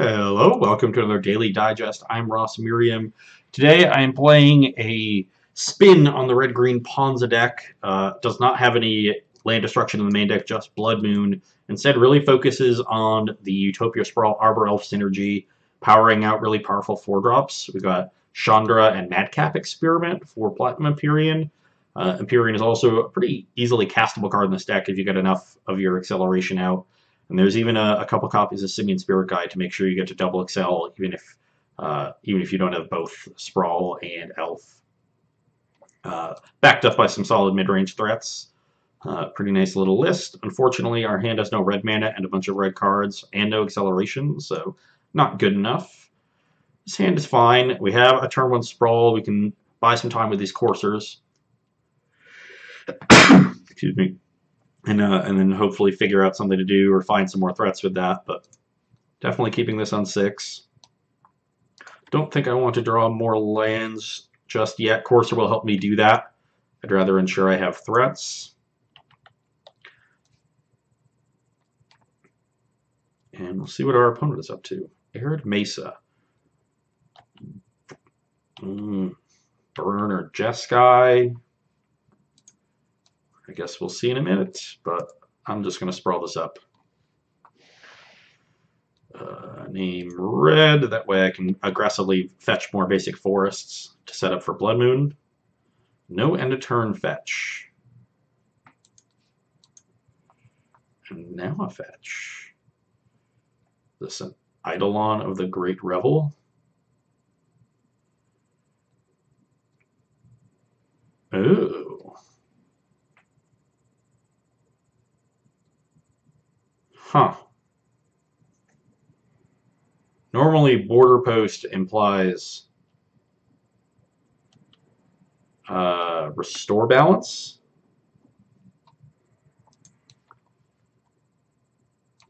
Hello, welcome to another Daily Digest. I'm Ross Merriam. Today I am playing a spin on the red-green Ponza deck. Does not have any land destruction in the main deck, just Blood Moon. Instead really focuses on the Utopia Sprawl Arbor Elf synergy, powering out really powerful 4-drops. We've got Chandra and Madcap Experiment for Platinum Empyrean. Empyrean is also a pretty easily castable card in this deck if you get enough of your acceleration out. And there's even a couple copies of Simian Spirit Guide to make sure you get to double excel, even if you don't have both Sprawl and Elf. Backed up by some solid mid-range threats. Pretty nice little list. Unfortunately, our hand has no red mana and a bunch of red cards and no acceleration, so not good enough. This hand is fine. We have a turn 1 Sprawl. We can buy some time with these coursers. Excuse me. And then hopefully figure out something to do or find some more threats with that, but definitely keeping this on 6. Don't think I want to draw more lands just yet. Courser will help me do that. I'd rather ensure I have threats. And we'll see what our opponent is up to. Arid Mesa. Burn or Jeskai. I guess we'll see in a minute, but I'm just going to sprawl this up. Name red, that way I can aggressively fetch more basic forests to set up for Blood Moon. No end of turn fetch. And now a fetch. This is an Eidolon of the Great Revel. Oh. Huh. Normally, border post implies restore balance,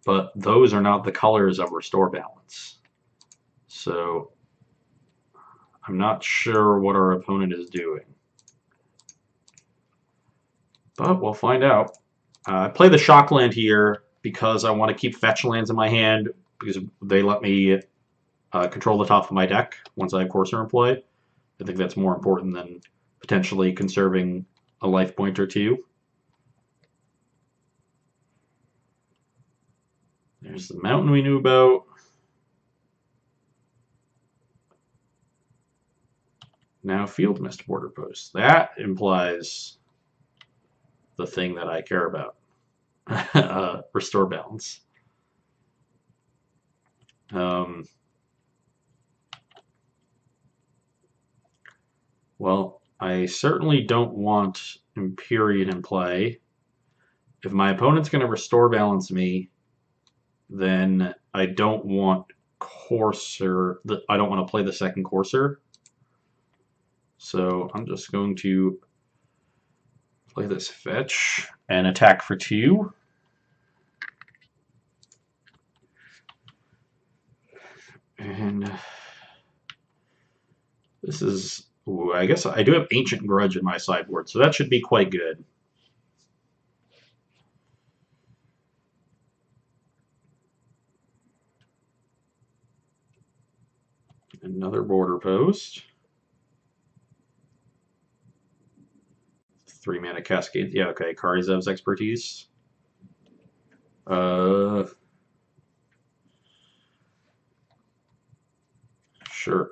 but those are not the colors of restore balance. So I'm not sure what our opponent is doing, but we'll find out. I play the shock land here because I want to keep fetch lands in my hand because they let me control the top of my deck once I have Courser in play. I think that's more important than potentially conserving a life point or two. There's the mountain we knew about. Now Field Mist border post. That implies the thing that I care about. Restore balance. Well, I certainly don't want Empyrean in play. If my opponent's going to restore balance me, then I don't want Courser. I don't want to play the second Courser. So I'm just going to play this fetch and attack for 2. And this is, ooh, I guess I do have Ancient Grudge in my sideboard, so that should be quite good. Another border post. 3 mana Cascade. Yeah, okay. Karizev's expertise. Sure.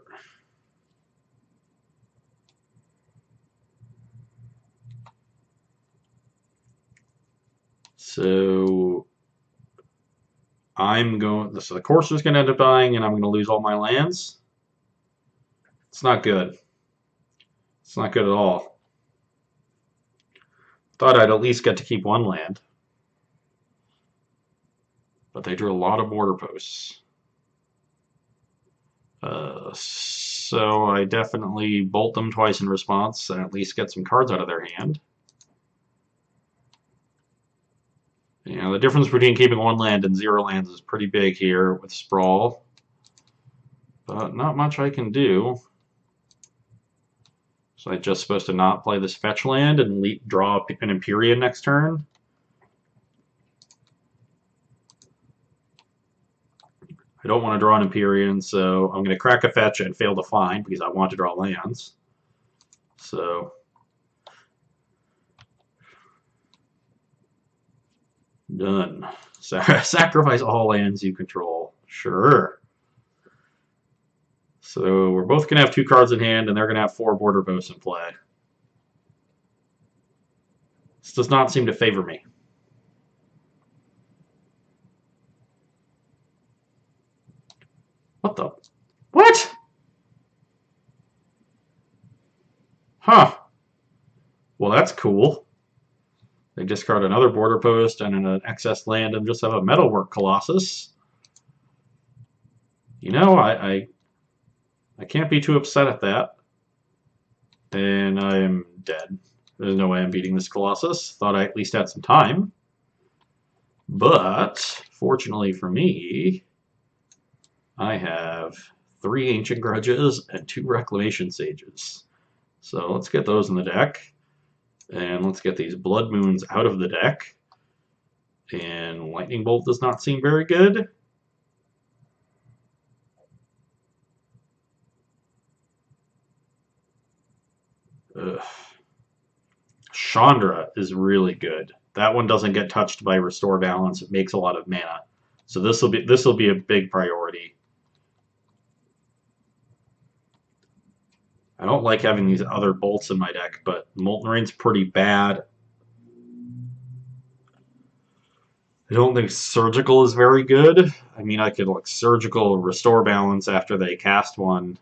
So I'm going. So the Courser's going to end up dying, and I'm going to lose all my lands. It's not good. It's not good at all. Thought I'd at least get to keep 1 land. But they drew a lot of border posts. So I definitely bolt them twice in response and at least get some cards out of their hand. You know, the difference between keeping 1 land and 0 lands is pretty big here with Sprawl. But not much I can do. So I'm just supposed to not play this fetch land and draw an Empyrean next turn. I don't want to draw an Empyrean, so I'm going to crack a fetch and fail to find because I want to draw lands. So done. Sacrifice all lands you control. Sure. So we're both going to have 2 cards in hand, and they're going to have 4 border posts in play. This does not seem to favor me. What the? What? Huh. Well, that's cool. They discard another border post and an excess land and just have a Metalwork Colossus. You know, I can't be too upset at that. And I'm dead. There's no way I'm beating this Colossus. Thought I at least had some time. But, fortunately for me, I have 3 Ancient Grudges and 2 Reclamation Sages. So let's get those in the deck. And let's get these Blood Moons out of the deck. And Lightning Bolt does not seem very good. Ugh. Chandra is really good. That one doesn't get touched by Restore Balance. It makes a lot of mana. So this will be a big priority. I don't like having these other bolts in my deck, but Molten Rain's pretty bad. I don't think Surgical is very good. I mean, I could like Surgical Restore Balance after they cast one.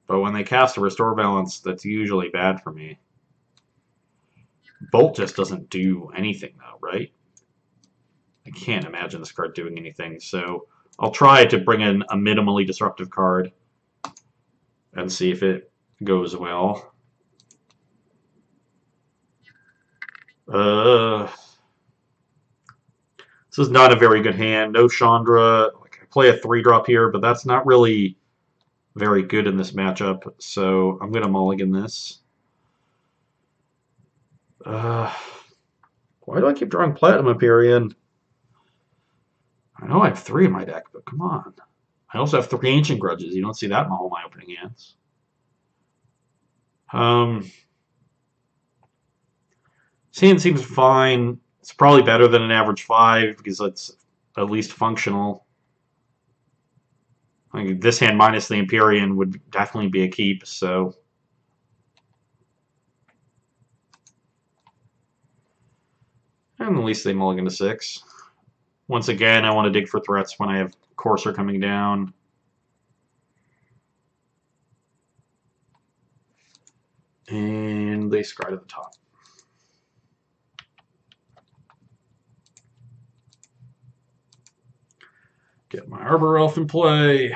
But when they cast a Restore Balance, that's usually bad for me. Bolt just doesn't do anything, though, right? I can't imagine this card doing anything, so I'll try to bring in a minimally disruptive card and see if it goes well. This is not a very good hand. No Chandra. Like, I play a 3-drop here, but that's not really very good in this matchup, so I'm going to mulligan this. Why do I keep drawing Platinum Empyrean? I know I have 3 in my deck, but come on. I also have 3 Ancient Grudges. You don't see that in all my opening hands. This hand seems fine. It's probably better than an average 5 because it's at least functional. I mean, this hand minus the Empyrean would definitely be a keep, so... And at least they mulligan to 6. Once again, I want to dig for threats when I have Courser coming down. And they scry to the top. Get my Arbor Elf in play.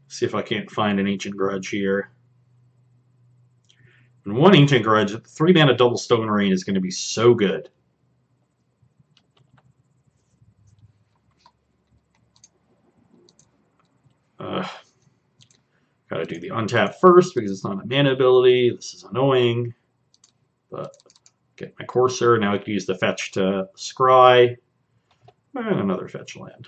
See if I can't find an Ancient Grudge here. And 1 Ancient Grudge, 3-mana double Stone Rain is going to be so good. Gotta do the untap first because it's not a mana ability. This is annoying. But get my Courser. Now I can use the fetch to scry. And another fetch land.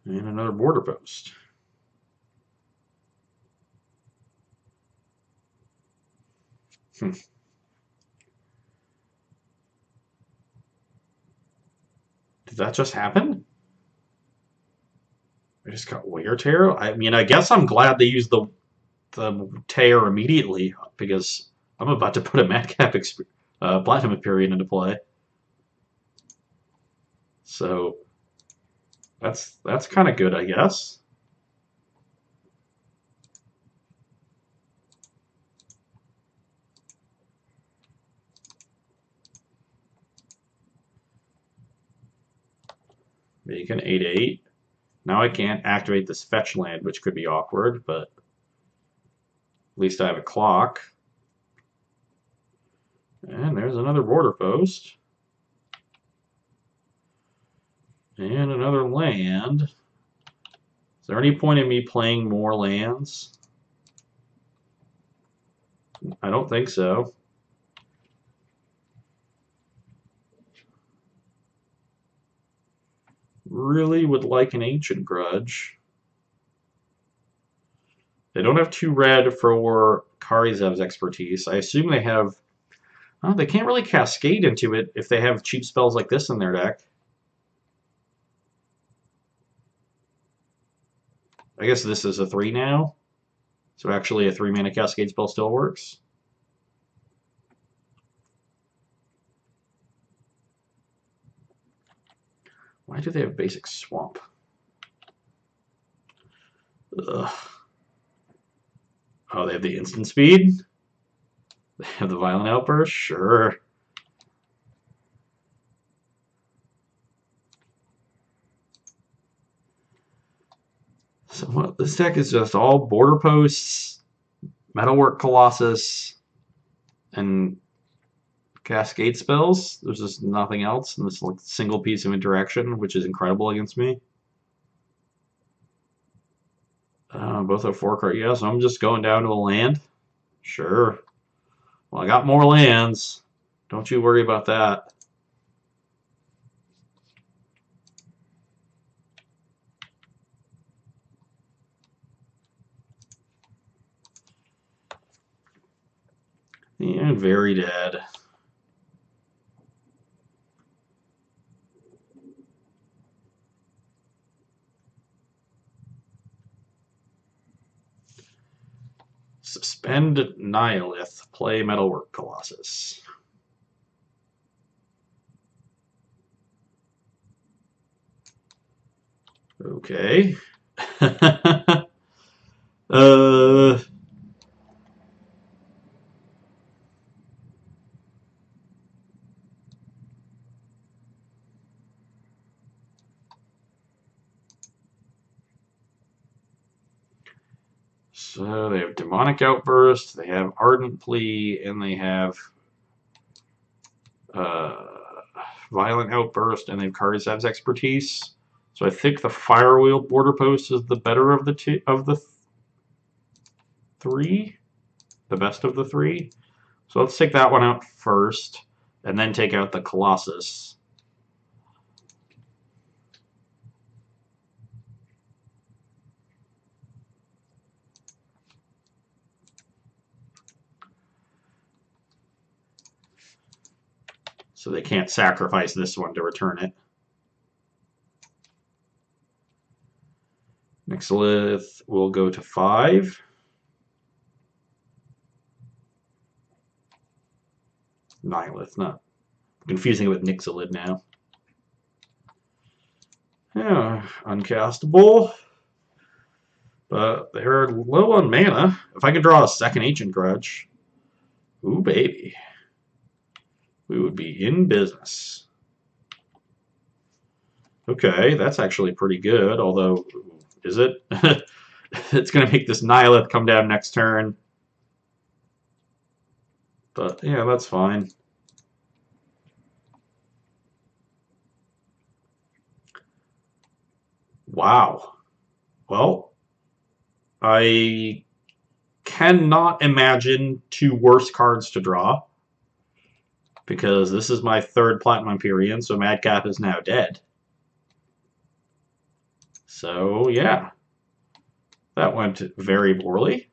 And another border post. Did that just happen? I just got Wear Tear? I mean, I guess I'm glad they used the tear immediately because I'm about to put a Madcap Platinum Empyrean into play. So that's kind of good, I guess. Make an 8/8. Now I can't activate this fetch land, which could be awkward, but at least I have a clock. And there's another border post. And another land. Is there any point in me playing more lands? I don't think so. Really would like an Ancient Grudge. They don't have 2 red for Karizev's expertise. I assume they have... Oh, they can't really cascade into it if they have cheap spells like this in their deck. I guess this is a 3 now. So actually a 3-mana cascade spell still works. Why do they have basic swamp? Ugh. Oh, they have the instant speed? They have the violent outburst? Sure. So what, this deck is just all border posts, metalwork colossus, and cascade spells. There's just nothing else in this like single piece of interaction, which is incredible against me. Both have 4 cards. Yeah, so I'm just going down to a land. Sure. Well, I got more lands. Don't you worry about that. And very dead. Suspend Nihilith. Play Metalwork Colossus. Okay. So they have Demonic Outburst, they have Ardent Plea, and they have Violent Outburst, and they have Karizev's Expertise. So I think the Firewheel Border Post is the better of the three, the best of the 3. So let's take that one out first, and then take out the Colossus. So they can't sacrifice this one to return it. Nixilith will go to 5. Nihilith, not confusing it with Nixilid now. Yeah, uncastable. But they're low on mana. If I could draw a second Ancient Grudge, ooh baby, we would be in business. Okay, that's actually pretty good, although, is it? It's going to make this Nihilith come down next turn. But, yeah, that's fine. Wow. Well, I cannot imagine 2 worse cards to draw, because this is my 3rd Platinum Empyrean, so Madcap is now dead. So, yeah. That went very poorly.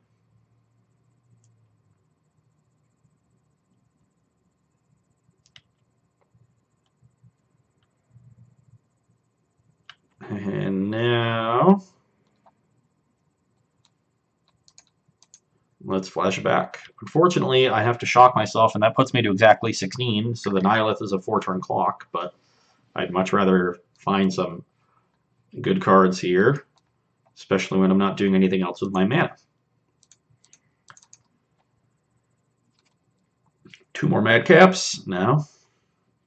And now, let's flash back. Unfortunately, I have to shock myself, and that puts me to exactly 16, so the Nihilith is a 4-turn clock, but I'd much rather find some good cards here, especially when I'm not doing anything else with my mana. 2 more Madcaps now.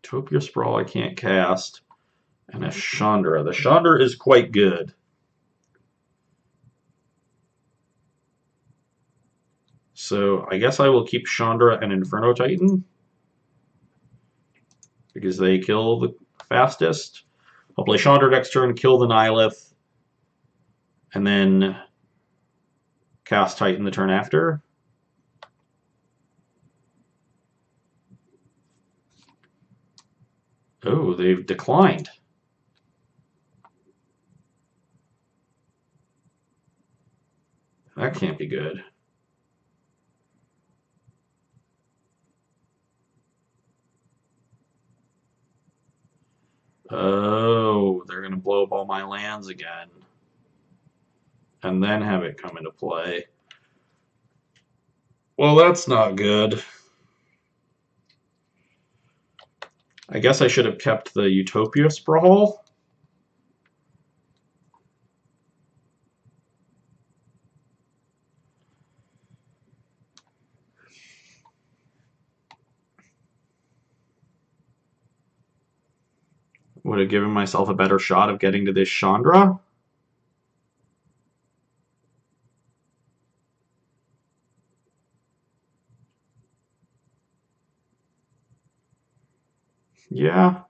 Topia Sprawl I can't cast. And a Chandra. The Chandra is quite good. So I guess I will keep Chandra and Inferno Titan, because they kill the fastest. I'll play Chandra next turn, kill the Nihilith, and then cast Titan the turn after. Oh, they've declined. That can't be good. Oh, they're going to blow up all my lands again. And then have it come into play. Well, that's not good. I guess I should have kept the Utopia Sprawl. Would have given myself a better shot of getting to this Chandra. Yeah.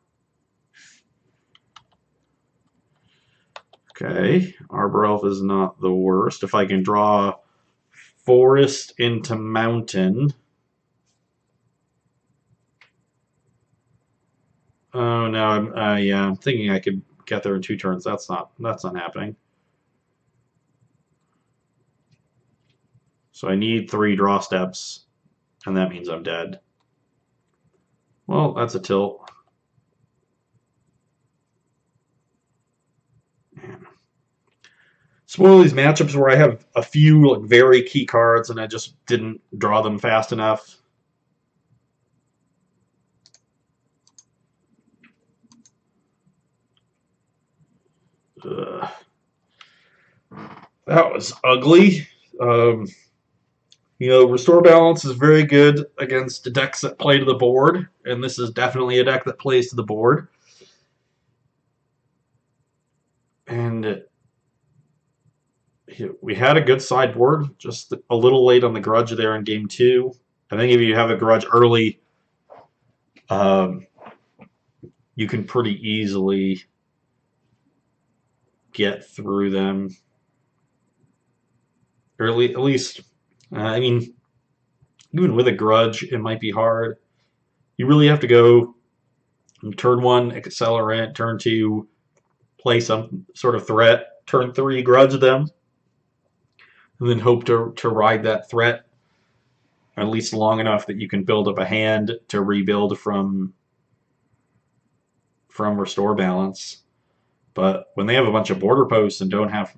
Okay, Arbor Elf is not the worst. If I can draw Forest into Mountain. Oh no, yeah, I'm thinking I could get there in 2 turns. That's not happening. So I need 3 draw steps, and that means I'm dead. Well, that's a tilt. Man. It's one of these matchups where I have a few like very key cards, and I just didn't draw them fast enough. Ugh. That was ugly. You know, Restore Balance is very good against decks that play to the board, and this is definitely a deck that plays to the board. And we had a good sideboard, just a little late on the Grudge there in game 2. I think if you have a Grudge early, you can pretty easily get through them. Early, at least, I mean, even with a Grudge, it might be hard. You really have to go turn 1, Accelerant, turn 2, play some sort of threat, turn 3, Grudge them, and then hope to ride that threat at least long enough that you can build up a hand to rebuild from Restore Balance. But when they have a bunch of border posts and don't have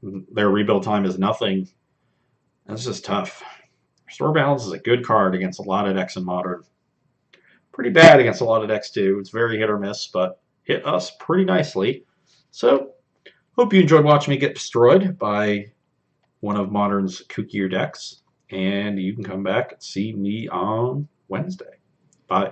their rebuild time is nothing, that's just tough. Restore Balance is a good card against a lot of decks in Modern. Pretty bad against a lot of decks too. It's very hit or miss, but hit us pretty nicely. So, hope you enjoyed watching me get destroyed by one of Modern's kookier decks. And you can come back and see me on Wednesday. Bye.